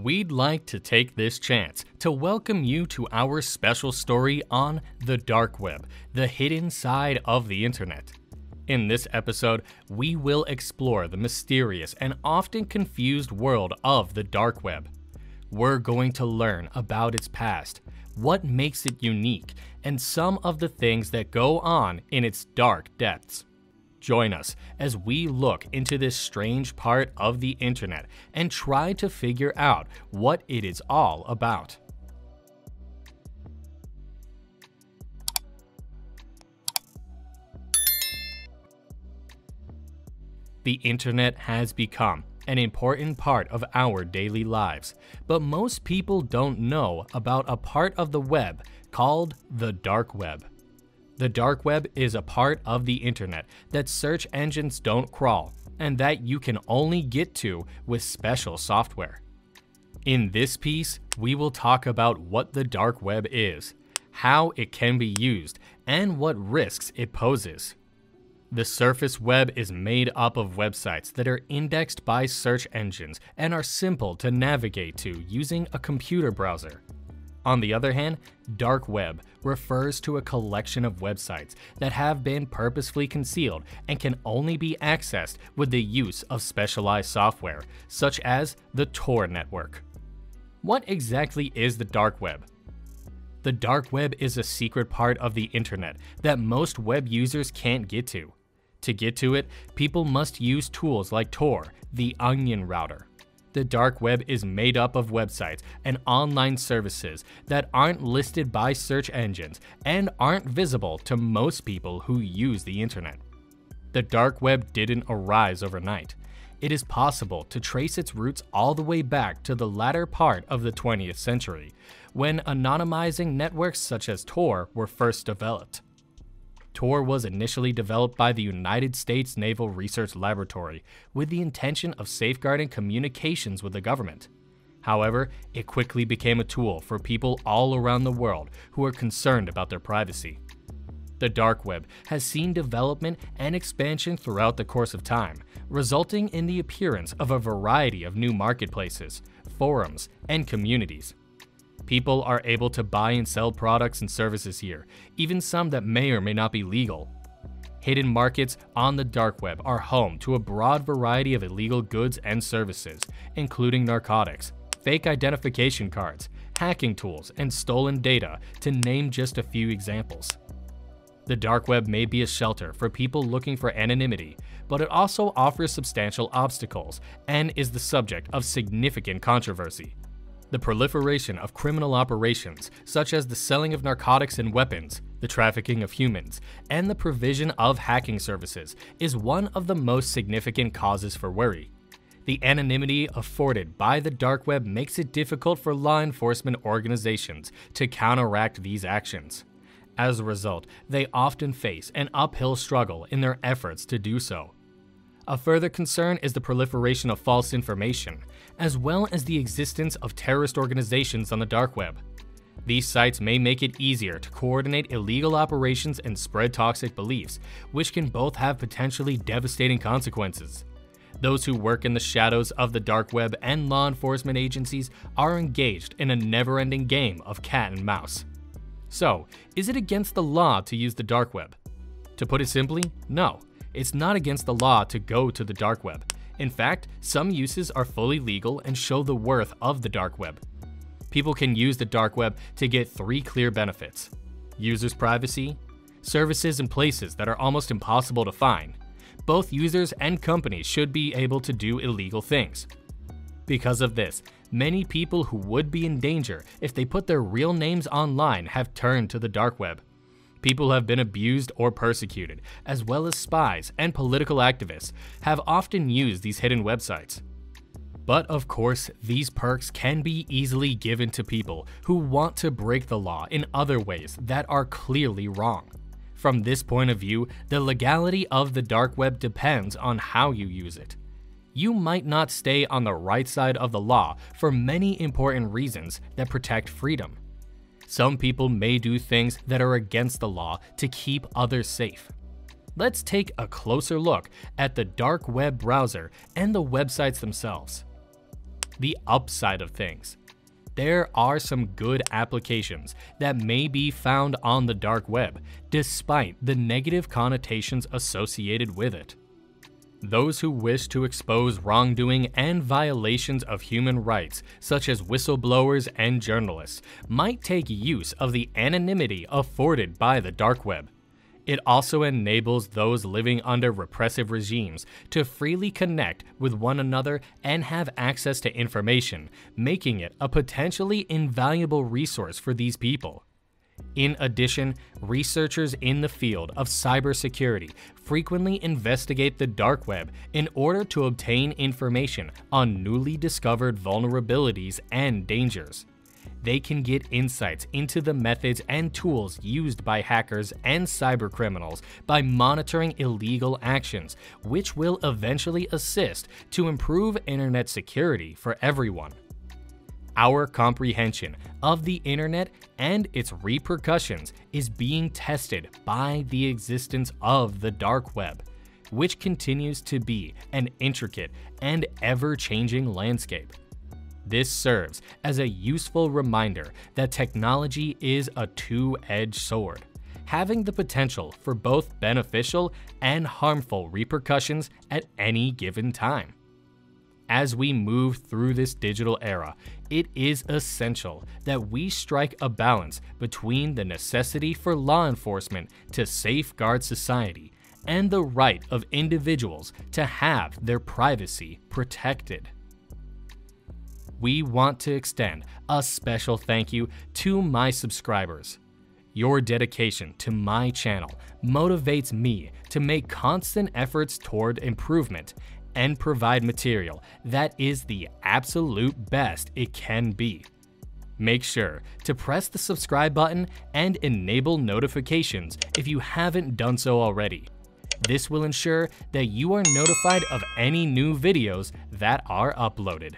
We'd like to take this chance to welcome you to our special story on the dark web, the hidden side of the internet. In this episode, we will explore the mysterious and often confused world of the dark web. We're going to learn about its past, what makes it unique, and some of the things that go on in its dark depths. Join us as we look into this strange part of the internet and try to figure out what it is all about. The internet has become an important part of our daily lives, but most people don't know about a part of the web called the dark web. The dark web is a part of the internet that search engines don't crawl and that you can only get to with special software. In this piece, we will talk about what the dark web is, how it can be used, and what risks it poses. The surface web is made up of websites that are indexed by search engines and are simple to navigate to using a computer browser. On the other hand, dark web refers to a collection of websites that have been purposefully concealed and can only be accessed with the use of specialized software, such as the Tor network. What exactly is the dark web? The dark web is a secret part of the internet that most web users can't get to. To get to it, people must use tools like Tor, the onion router. The dark web is made up of websites and online services that aren't listed by search engines and aren't visible to most people who use the internet. The dark web didn't arise overnight. It is possible to trace its roots all the way back to the latter part of the 20th century, when anonymizing networks such as Tor were first developed. Tor was initially developed by the United States Naval Research Laboratory with the intention of safeguarding communications with the government. However, it quickly became a tool for people all around the world who are concerned about their privacy. The dark web has seen development and expansion throughout the course of time, resulting in the appearance of a variety of new marketplaces, forums, and communities. People are able to buy and sell products and services here, even some that may or may not be legal. Hidden markets on the dark web are home to a broad variety of illegal goods and services, including narcotics, fake identification cards, hacking tools, and stolen data, to name just a few examples. The dark web may be a shelter for people looking for anonymity, but it also offers substantial obstacles and is the subject of significant controversy. The proliferation of criminal operations, such as the selling of narcotics and weapons, the trafficking of humans, and the provision of hacking services, is one of the most significant causes for worry. The anonymity afforded by the dark web makes it difficult for law enforcement organizations to counteract these actions. As a result, they often face an uphill struggle in their efforts to do so. A further concern is the proliferation of false information, as well as the existence of terrorist organizations on the dark web. These sites may make it easier to coordinate illegal operations and spread toxic beliefs, which can both have potentially devastating consequences. Those who work in the shadows of the dark web and law enforcement agencies are engaged in a never-ending game of cat and mouse. So, is it against the law to use the dark web? To put it simply, no. It's not against the law to go to the dark web. In fact, some uses are fully legal and show the worth of the dark web. People can use the dark web to get 3 clear benefits: users' privacy, services and places that are almost impossible to find. Both users and companies should be able to do illegal things. Because of this, many people who would be in danger if they put their real names online have turned to the dark web. People who have been abused or persecuted, as well as spies and political activists, have often used these hidden websites. But of course, these perks can be easily given to people who want to break the law in other ways that are clearly wrong. From this point of view, the legality of the dark web depends on how you use it. You might not stay on the right side of the law for many important reasons that protect freedom. Some people may do things that are against the law to keep others safe. Let's take a closer look at the dark web browser and the websites themselves. the upside of things. There are some good applications that may be found on the dark web, despite the negative connotations associated with it. Those who wish to expose wrongdoing and violations of human rights, such as whistleblowers and journalists, might take use of the anonymity afforded by the dark web. It also enables those living under repressive regimes to freely connect with one another and have access to information, making it a potentially invaluable resource for these people. In addition, researchers in the field of cybersecurity frequently investigate the dark web in order to obtain information on newly discovered vulnerabilities and dangers. They can get insights into the methods and tools used by hackers and cybercriminals by monitoring illegal actions, which will eventually assist to improve internet security for everyone. Our comprehension of the internet and its repercussions is being tested by the existence of the dark web, which continues to be an intricate and ever-changing landscape. This serves as a useful reminder that technology is a two-edged sword, having the potential for both beneficial and harmful repercussions at any given time. As we move through this digital era, it is essential that we strike a balance between the necessity for law enforcement to safeguard society and the right of individuals to have their privacy protected. We want to extend a special thank you to my subscribers. Your dedication to my channel motivates me to make constant efforts toward improvement and provide material that is the absolute best it can be. Make sure to press the subscribe button and enable notifications if you haven't done so already. This will ensure that you are notified of any new videos that are uploaded.